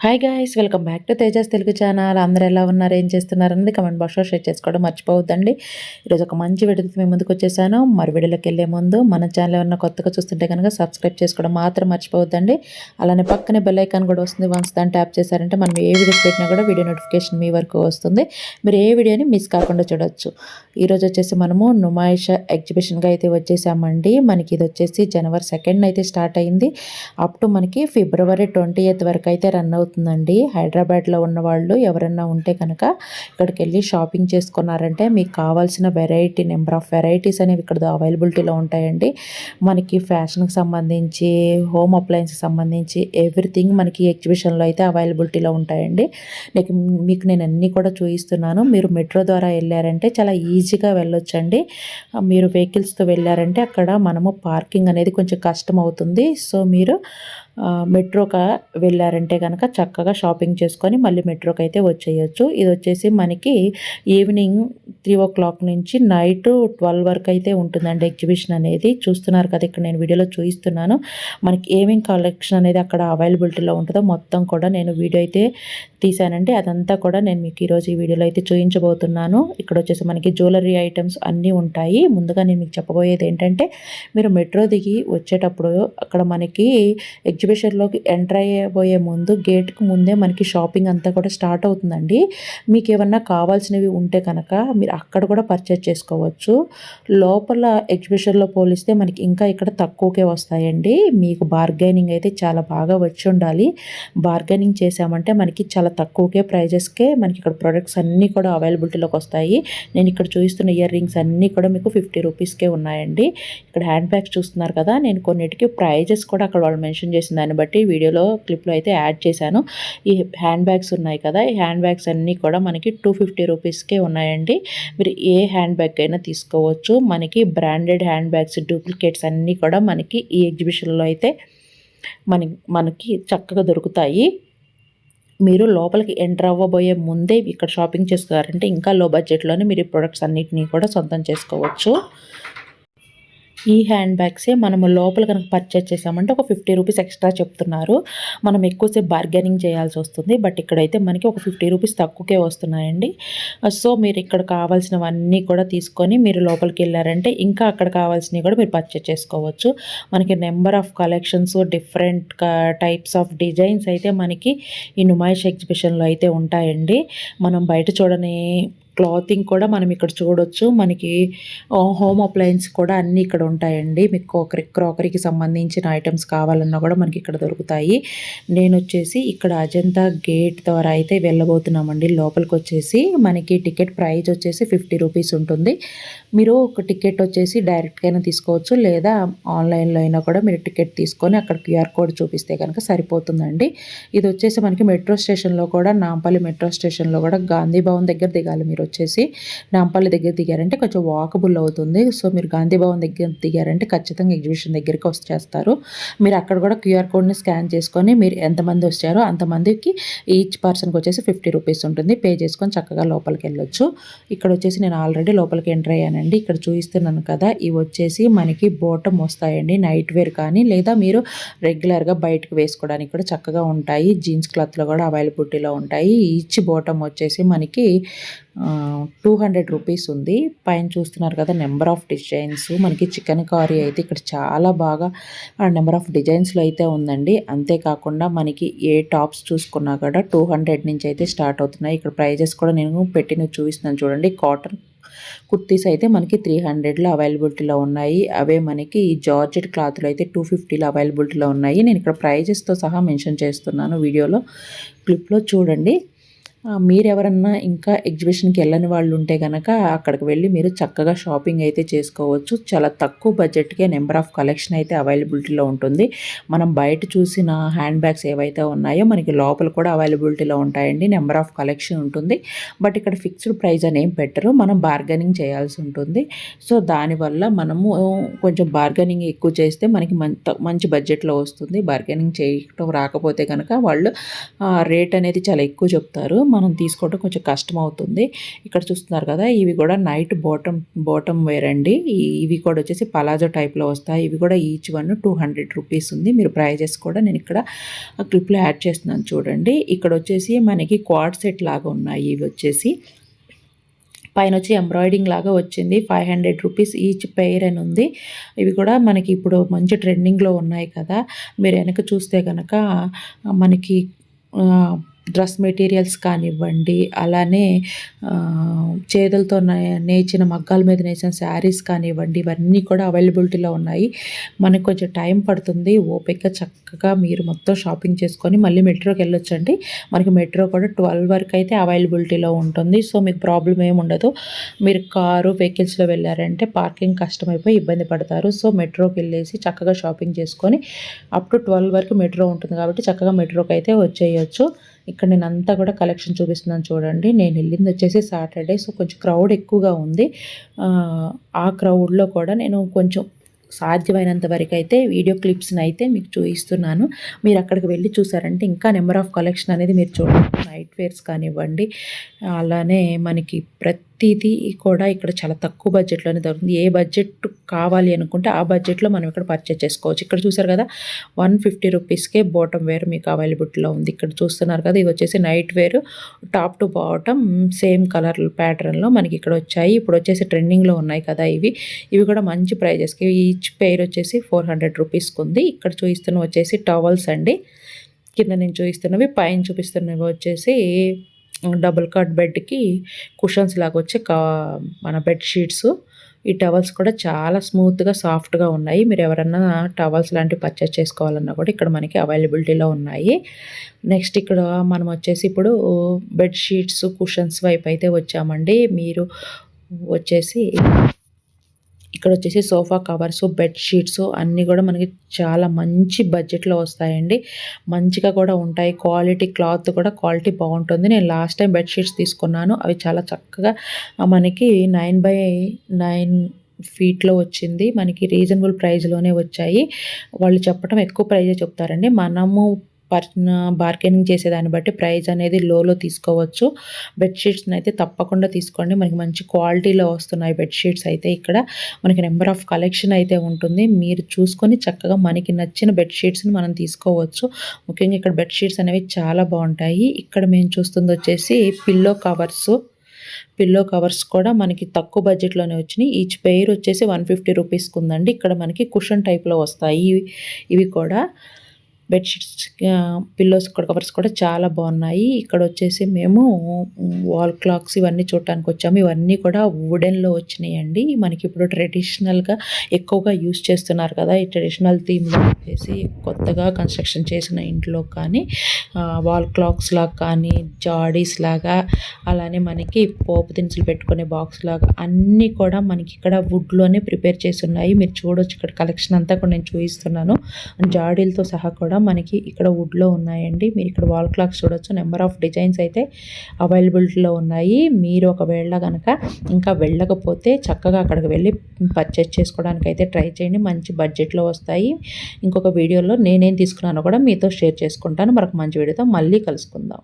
Hi guys, welcome back to Tejas Telugu channel. అందరూ ఎలా ఉన్నారు, ఏం చేస్తున్నారు అనేది కమెంట్ బాక్స్లో షేర్ చేసుకోవడం మర్చిపోవద్దండి. ఈరోజు ఒక మంచి వీడియోతో మేము ముందుకు వచ్చేసాను. మరి వీడియోలోకి వెళ్ళే ముందు మన ఛానల్ ఏమన్నా కొత్తగా చూస్తుంటే కనుక సబ్స్క్రైబ్ చేసుకోవడం మాత్రం మర్చిపోవద్దండి. అలానే పక్కనే బెల్ ఐకాన్ కూడా వస్తుంది. వన్స్ దాన్ని ట్యాప్ చేశారంటే మనం ఏ వీడియోస్ పెట్టినా కూడా వీడియో నోటిఫికేషన్ మీ వరకు వస్తుంది. మీరు ఏ వీడియోని మిస్ కాకుండా చూడొచ్చు. ఈరోజు వచ్చేసి మనము నుమాయిష ఎగ్జిబిషన్గా అయితే వచ్చేసామండి. మనకి ఇది వచ్చేసి January 2 అయితే స్టార్ట్ అయింది. అప్ టు మనకి February 20th వరకు అయితే రన్ అవుతుందండి. హైదరాబాద్లో ఉన్న వాళ్ళు ఎవరన్నా ఉంటే కనుక ఇక్కడికి వెళ్ళి షాపింగ్ చేసుకున్నారంటే మీకు కావాల్సిన నెంబర్ ఆఫ్ వెరైటీస్ అనేవి ఇక్కడ అవైలబిలిటీలో ఉంటాయండి. మనకి ఫ్యాషన్కి సంబంధించి, హోమ్ అప్లయన్స్కి సంబంధించి ఎవ్రీథింగ్ మనకి ఎగ్జిబిషన్లో అయితే అవైలబిలిటీలో ఉంటాయండి. మీకు నేను అన్నీ కూడా చూపిస్తున్నాను. మీరు మెట్రో ద్వారా వెళ్ళారంటే చాలా ఈజీగా వెళ్ళొచ్చండి. మీరు వెహికల్స్తో వెళ్ళారంటే అక్కడ మనము పార్కింగ్ అనేది కొంచెం కష్టం అవుతుంది. సో మీరు మెట్రోకి వెళ్ళారంటే కనుక చక్కగా షాపింగ్ చేసుకొని మళ్ళీ మెట్రోకి అయితే వచ్చేయచ్చు. ఇది వచ్చేసి మనకి ఈవినింగ్ 3 o'clock నుంచి నైట్ 12 వరకు అయితే ఉంటుందండి ఎగ్జిబిషన్ అనేది. చూస్తున్నారు కదా, ఇక్కడ నేను వీడియోలో చూపిస్తున్నాను. మనకి ఏమేమి కలెక్షన్ అనేది అక్కడ అవైలబిలిటీలో ఉంటుందో మొత్తం కూడా నేను వీడియో అయితే తీసానండి. అదంతా కూడా నేను మీకు ఈరోజు ఈ వీడియోలో అయితే చూపించబోతున్నాను. ఇక్కడ వచ్చేసి మనకి జ్యువెలరీ ఐటమ్స్ అన్నీ ఉంటాయి. ముందుగా నేను మీకు చెప్పబోయేది ఏంటంటే, మీరు మెట్రో దిగి వచ్చేటప్పుడు అక్కడ మనకి ఎగ్జిబిషన్లోకి ఎంటర్ అయ్యబోయే ముందు గేట్కి ముందే మనకి షాపింగ్ అంతా కూడా స్టార్ట్ అవుతుందండి. మీకు ఏమన్నా కావాల్సినవి ఉంటే కనుక మీరు అక్కడ కూడా పర్చేజ్ చేసుకోవచ్చు. లోపల ఎగ్జిబిషన్లో పోలిస్తే మనకి ఇంకా ఇక్కడ తక్కువకే వస్తాయండి. మీకు బార్గెనింగ్ అయితే చాలా బాగా వచ్చి ఉండాలి. బార్గెనింగ్ చేసామంటే మనకి చాలా తక్కువకే ప్రైజెస్కే మనకి ఇక్కడ ప్రొడక్ట్స్ అన్నీ కూడా అవైలబిలిటీలోకి వస్తాయి. నేను ఇక్కడ చూస్తున్న ఇయర్ రింగ్స్ అన్నీ కూడా మీకు 50 రూపీస్కే ఉన్నాయండి. ఇక్కడ హ్యాండ్ బ్యాగ్స్ చూస్తున్నారు కదా, నేను కొన్నిటికి ప్రైజెస్ కూడా అక్కడ వాళ్ళు మెన్షన్ చేసిన దాన్ని బట్టి వీడియోలో క్లిప్లో అయితే యాడ్ చేశాను. ఈ హ్యాండ్ బ్యాగ్స్ ఉన్నాయి కదా, ఈ హ్యాండ్ బ్యాగ్స్ అన్నీ కూడా మనకి 250 రూపీస్కే ఉన్నాయండి. మీరు ఏ హ్యాండ్ బ్యాగ్ అయినా తీసుకోవచ్చు. మనకి బ్రాండెడ్ హ్యాండ్ బ్యాగ్స్, డూప్లికేట్స్ అన్నీ కూడా మనకి ఈ ఎగ్జిబిషన్లో అయితే మనకి చక్కగా దొరుకుతాయి. మీరు లోపలికి ఎంటర్ అవ్వబోయే ముందే ఇక్కడ షాపింగ్ చేసుకోవాలంటే ఇంకా లో బడ్జెట్లోనే మీరు ఈ ప్రొడక్ట్స్ అన్నిటినీ కూడా సొంతం చేసుకోవచ్చు. ఈ హ్యాండ్ బ్యాగ్సే మనము లోపల కనుక పర్చేజ్ చేసామంటే ఒక 50 రూపీస్ ఎక్స్ట్రా చెప్తున్నారు. మనం ఎక్కువసేపు బార్గెనింగ్ చేయాల్సి వస్తుంది. బట్ ఇక్కడైతే మనకి ఒక 50 రూపీస్ తక్కువకే వస్తున్నాయండి. సో మీరు ఇక్కడ కావాల్సినవన్నీ కూడా తీసుకొని మీరు లోపలికి వెళ్ళారంటే ఇంకా అక్కడ కావాల్సినవి కూడా మీరు పర్చేజ్ చేసుకోవచ్చు. మనకి number of collections, different types of designs అయితే మనకి ఈ నుమాయిష్ ఎగ్జిబిషన్లో అయితే ఉంటాయండి. మనం బయట చూడని క్లాతింగ్ కూడా మనం ఇక్కడ చూడొచ్చు. మనకి హోమ్ అప్లయన్స్ కూడా అన్నీ ఇక్కడ ఉంటాయండి. మీకు క్రాకరీకి సంబంధించిన ఐటమ్స్ కావాలన్నా కూడా మనకి ఇక్కడ దొరుకుతాయి. నేను వచ్చేసి ఇక్కడ అజంతా గేట్ ద్వారా అయితే వెళ్ళబోతున్నామండి. లోపలికి వచ్చేసి మనకి టికెట్ ప్రైస్ వచ్చేసి 50 రూపీస్ ఉంటుంది. మీరు ఒక టికెట్ వచ్చేసి డైరెక్ట్గా అయినా తీసుకోవచ్చు, లేదా ఆన్లైన్లో అయినా కూడా మీరు టికెట్ తీసుకొని అక్కడ QR కోడ్ చూపిస్తే కనుక సరిపోతుందండి. ఇది వచ్చేసి మనకి మెట్రో స్టేషన్లో కూడా, నాంపల్లి మెట్రో స్టేషన్లో కూడా గాంధీ భవన్ దగ్గర దిగాలి. మీరు వచ్చేసి నాంపల్లి దగ్గర దిగారంటే కొంచెం వాకబుల్ అవుతుంది. సో మీరు గాంధీ భవన్ దగ్గర దిగారంటే ఖచ్చితంగా ఎగ్జిబిషన్ దగ్గరికి వచ్చేస్తారు. మీరు అక్కడ కూడా QR కోడ్ని స్కాన్ చేసుకొని మీరు ఎంతమంది వచ్చారో అంతమందికి ఈచ్ పర్సన్కి వచ్చేసి 50 రూపీస్ ఉంటుంది. పే చేసుకొని చక్కగా లోపలికి వెళ్ళొచ్చు. ఇక్కడ వచ్చేసి నేను ఆల్రెడీ లోపలికి ఎంటర్ అయ్యానండి. ఇక్కడ చూపిస్తున్నాను కదా, ఇవి వచ్చేసి మనకి బోటం వస్తాయండి. నైట్ వేర్ కానీ లేదా మీరు రెగ్యులర్గా బయటకు వేసుకోవడానికి కూడా చక్కగా ఉంటాయి. జీన్స్ క్లాత్లో కూడా అవైలబిలిటీలో ఉంటాయి. ఈచ్ బోటం వచ్చేసి మనకి 200 రూపీస్ ఉంది. పైన చూస్తున్నారు కదా నెంబర్ ఆఫ్ డిజైన్స్. మనకి చికెన్ కర్రీ అయితే ఇక్కడ చాలా బాగా నెంబర్ ఆఫ్ డిజైన్స్లో అయితే ఉందండి. అంతేకాకుండా మనకి ఏ టాప్స్ చూసుకున్నా కూడా 200 నుంచి అయితే స్టార్ట్ అవుతున్నాయి. ఇక్కడ ప్రైజెస్ కూడా నేను పెట్టినవి చూపిస్తున్నాను చూడండి. కాటన్ కుర్తీస్ అయితే మనకి 300లో అవైలబిలిటీలో ఉన్నాయి. అవే మనకి ఈ జార్జెట్ క్లాత్లో అయితే 250లో అవైలబిలిటీలో ఉన్నాయి. నేను ఇక్కడ ప్రైజెస్తో సహా మెన్షన్ చేస్తున్నాను వీడియోలో, క్లిప్లో చూడండి. మీరెవరన్నా ఇంకా ఎగ్జిబిషన్కి వెళ్ళని వాళ్ళు ఉంటే కనుక అక్కడికి వెళ్ళి మీరు చక్కగా షాపింగ్ అయితే చేసుకోవచ్చు. చాలా తక్కువ బడ్జెట్కే నెంబర్ ఆఫ్ కలెక్షన్ అయితే అవైలబిలిటీలో ఉంటుంది. మనం బయట చూసిన హ్యాండ్ బ్యాగ్స్ ఏవైతే ఉన్నాయో మనకి లోపల కూడా అవైలబిలిటీలో ఉంటాయండి. నెంబర్ ఆఫ్ కలెక్షన్ ఉంటుంది. బట్ ఇక్కడ ఫిక్స్డ్ ప్రైస్ అని ఏం పెట్టరు, మనం బార్గెనింగ్ చేయాల్సి ఉంటుంది. సో దానివల్ల మనము కొంచెం బార్గెనింగ్ ఎక్కువ చేస్తే మనకి మంచి బడ్జెట్లో వస్తుంది. బార్గెనింగ్ చేయటం రాకపోతే కనుక వాళ్ళు రేట్ అనేది చాలా ఎక్కువ చెప్తారు. మనం తీసుకోవడం కొంచెం కష్టం అవుతుంది. ఇక్కడ చూస్తున్నారు కదా, ఇవి కూడా నైట్ బాటమ్ వేర్ అండి. ఇవి కూడా వచ్చేసి పలాజో టైప్లో వస్తాయి. ఇవి కూడా ఈచ్ వన్ 200 రూపీస్ ఉంది. మీరు ప్రైజెస్ కూడా నేను ఇక్కడ క్లిప్లో యాడ్ చేస్తున్నాను చూడండి. ఇక్కడ వచ్చేసి మనకి క్వాడ్ సెట్ లాగా ఉన్నాయి. ఇవి వచ్చేసి పైన వచ్చి ఎంబ్రాయిడింగ్ లాగా వచ్చింది. 500 రూపీస్ ఈచ్ పెయిర్ అని ఉంది. ఇవి కూడా మనకి ఇప్పుడు మంచి ట్రెండింగ్లో ఉన్నాయి కదా. మీరు వెనక చూస్తే కనుక మనకి డ్రెస్ మెటీరియల్స్ కానివ్వండి, అలానే చేతులతో నేచిన మగ్గాల మీద నేసిన శారీస్ కానివ్వండి, ఇవన్నీ కూడా అవైలబిలిటీలో ఉన్నాయి. మనకు కొంచెం టైం పడుతుంది. ఓపిక చక్కగా మీరు మొత్తం షాపింగ్ చేసుకొని మళ్ళీ మెట్రోకి వెళ్ళొచ్చండి. మనకి మెట్రో కూడా 12 వరకు అయితే అవైలబిలిటీలో ఉంటుంది. సో మీకు ప్రాబ్లం ఏమి ఉండదు. మీరు కారు వెహికల్స్లో వెళ్ళారంటే పార్కింగ్ కష్టమైపోయి ఇబ్బంది పడతారు. సో మెట్రోకి వెళ్ళేసి చక్కగా షాపింగ్ చేసుకొని అప్ టు 12 వరకు మెట్రో ఉంటుంది కాబట్టి చక్కగా మెట్రోకి అయితే వచ్చేయచ్చు. ఇక్కడ నేను అంతా కూడా కలెక్షన్ చూపిస్తున్నాను చూడండి. నేను వెళ్ళింది వచ్చేసి సాటర్డే, సో కొంచెం క్రౌడ్ ఎక్కువగా ఉంది. ఆ క్రౌడ్లో కూడా నేను కొంచెం సాధ్యమైనంత వరకు అయితే వీడియో క్లిప్స్ని అయితే మీకు చూపిస్తున్నాను. మీరు అక్కడికి వెళ్ళి చూసారంటే ఇంకా నెంబర్ ఆఫ్ కలెక్షన్ అనేది మీరు చూడండి. నైట్ వేర్స్ కానివ్వండి, అలానే మనకి ప్రతిదీ కూడా ఇక్కడ చాలా తక్కువ బడ్జెట్లోనే దొరుకుతుంది. ఏ బడ్జెట్ కావాలి అనుకుంటే ఆ బడ్జెట్లో మనం ఇక్కడ పర్చేజ్ చేసుకోవచ్చు. ఇక్కడ చూసారు కదా, 150 రూపీస్కే బాటమ్ వేర్ మీకు అవైలబిలిటీలో ఉంది. ఇక్కడ చూస్తున్నారు కదా, ఇది వచ్చేసి night wear top to bottom same colour ప్యాటర్న్లో మనకి ఇక్కడ వచ్చాయి. ఇప్పుడు వచ్చేసి ట్రెండింగ్లో ఉన్నాయి కదా ఇవి కూడా మంచి ప్రైజెస్కి. ఈచ్ పెయిర్ వచ్చేసి 400 రూపీస్కి ఉంది. ఇక్కడ చూపిస్తున్న వచ్చేసి టవల్స్ అండి. కింద నేను చూపిస్తున్నవి, పైన చూపిస్తున్నవి వచ్చేసి డబుల్ కాట్ బెడ్కి కుషన్స్ లాగా వచ్చే మన బెడ్షీట్స్. ఈ టవల్స్ కూడా చాలా స్మూత్గా సాఫ్ట్గా ఉన్నాయి. మీరు ఎవరన్నా టవల్స్ లాంటివి పర్చేస్ చేసుకోవాలన్నా కూడా ఇక్కడ మనకి అవైలబిలిటీలో ఉన్నాయి. నెక్స్ట్ ఇక్కడ మనం వచ్చేసి ఇప్పుడు బెడ్షీట్స్ కుషన్స్ వైపు అయితే వచ్చామండి. మీరు వచ్చేసి ఇక్కడ వచ్చేసి సోఫా కవర్స్, బెడ్షీట్స్ అన్నీ కూడా మనకి చాలా మంచి బడ్జెట్లో వస్తాయండి. మంచిగా కూడా ఉంటాయి. క్వాలిటీ క్లాత్ కూడా క్వాలిటీ బాగుంటుంది. నేను లాస్ట్ టైం బెడ్షీట్స్ తీసుకున్నాను. అవి చాలా చక్కగా మనకి 9x9 ఫీట్లో వచ్చింది. మనకి రీజనబుల్ ప్రైస్లోనే వచ్చాయి. వాళ్ళు చెప్పడం ఎక్కువ ప్రైజే చెప్తారండి. మనము బార్గెనింగ్ చేసేదాన్ని బట్టి ప్రైస్ అనేది లోలో తీసుకోవచ్చు. బెడ్షీట్స్ని అయితే తప్పకుండా తీసుకోండి. మనకి మంచి క్వాలిటీలో వస్తున్నాయి బెడ్షీట్స్ అయితే. ఇక్కడ మనకి నెంబర్ ఆఫ్ కలెక్షన్ అయితే ఉంటుంది. మీరు చూసుకొని చక్కగా మనకి నచ్చిన బెడ్షీట్స్ని మనం తీసుకోవచ్చు. ముఖ్యంగా ఇక్కడ బెడ్షీట్స్ అనేవి చాలా బాగుంటాయి. ఇక్కడ మేము చూస్తుంది వచ్చేసి పిల్లో కవర్స్ కూడా మనకి తక్కువ బడ్జెట్లోనే వచ్చినాయి. ఈచ్ పెయిర్ వచ్చేసి 150 రూపీస్కి ఉందండి. ఇక్కడ మనకి కుషన్ టైప్లో వస్తాయి. ఇవి కూడా బెడ్షీట్స్, పిల్లోస్ కవర్స్ కూడా చాలా బాగున్నాయి. ఇక్కడ వచ్చేసి మేము వాల్ క్లాక్స్ ఇవన్నీ చూడటానికి వచ్చాము. ఇవన్నీ కూడా వుడెన్లో వచ్చినాయండి. మనకి ఇప్పుడు ట్రెడిషనల్గా ఎక్కువగా యూస్ చేస్తున్నారు కదా. ఈ ట్రెడిషనల్ థీమ్లో వచ్చేసి కొత్తగా కన్స్ట్రక్షన్ చేసిన ఇంట్లో కానీ వాల్ క్లాక్స్ లాగా కానీ జాడీస్ లాగా, అలానే మనకి పోపు దినుసులు పెట్టుకునే బాక్స్ లాగా అన్నీ కూడా మనకి ఇక్కడ వుడ్లోనే ప్రిపేర్ చేసి ఉన్నాయి. మీరు చూడొచ్చు ఇక్కడ కలెక్షన్ అంతా కూడా నేను చూపిస్తున్నాను. జాడీలతో సహా కూడా మనకి ఇక్కడ వుడ్లో ఉన్నాయండి. మీరు ఇక్కడ వాల్ క్లాక్స్ చూడొచ్చు. నెంబర్ ఆఫ్ డిజైన్స్ అయితే అవైలబిలిటీలో ఉన్నాయి. మీరు ఒకవేళ కనుక ఇంకా వెళ్ళకపోతే చక్కగా అక్కడికి వెళ్ళి పర్చేజ్ చేసుకోవడానికి అయితే ట్రై చేయండి. మంచి బడ్జెట్లో వస్తాయి. ఇంకొక వీడియోలో నేనేం తీసుకున్నానో కూడా మీతో షేర్ చేసుకుంటాను. మరొక మంచి వీడియోతో మళ్ళీ కలుసుకుందాం.